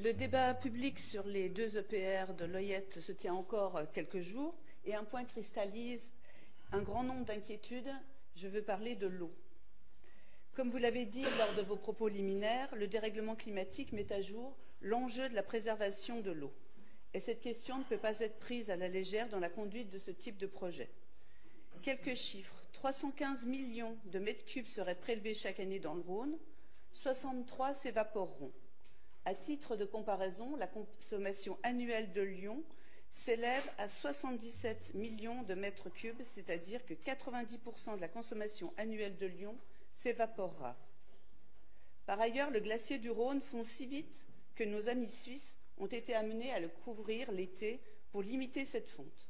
Le débat public sur les deux EPR de l'Oyette se tient encore quelques jours et un point cristallise un grand nombre d'inquiétudes. Je veux parler de l'eau. Comme vous l'avez dit lors de vos propos liminaires, le dérèglement climatique met à jour l'enjeu de la préservation de l'eau. Et cette question ne peut pas être prise à la légère dans la conduite de ce type de projet. Quelques chiffres. 315 millions de mètres cubes seraient prélevés chaque année dans le Rhône, 63 s'évaporeront. À titre de comparaison, la consommation annuelle de Lyon s'élève à 77 millions de mètres cubes, c'est-à-dire que 90% de la consommation annuelle de Lyon s'évaporera. Par ailleurs, le glacier du Rhône fond si vite que nos amis suisses ont été amenés à le couvrir l'été pour limiter cette fonte.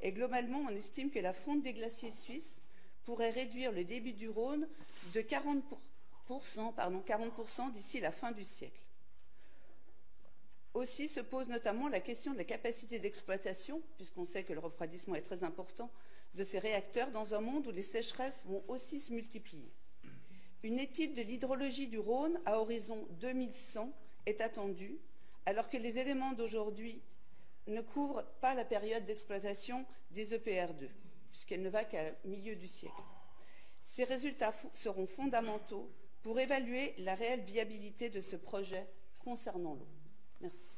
Et globalement, on estime que la fonte des glaciers suisses pourrait réduire le débit du Rhône de 40% d'ici la fin du siècle. Aussi se pose notamment la question de la capacité d'exploitation, puisqu'on sait que le refroidissement est très important, de ces réacteurs dans un monde où les sécheresses vont aussi se multiplier. Une étude de l'hydrologie du Rhône à horizon 2100 est attendue, alors que les éléments d'aujourd'hui ne couvrent pas la période d'exploitation des EPR2, puisqu'elle ne va qu'à milieu du siècle. Ces résultats seront fondamentaux pour évaluer la réelle viabilité de ce projet concernant l'eau. Merci.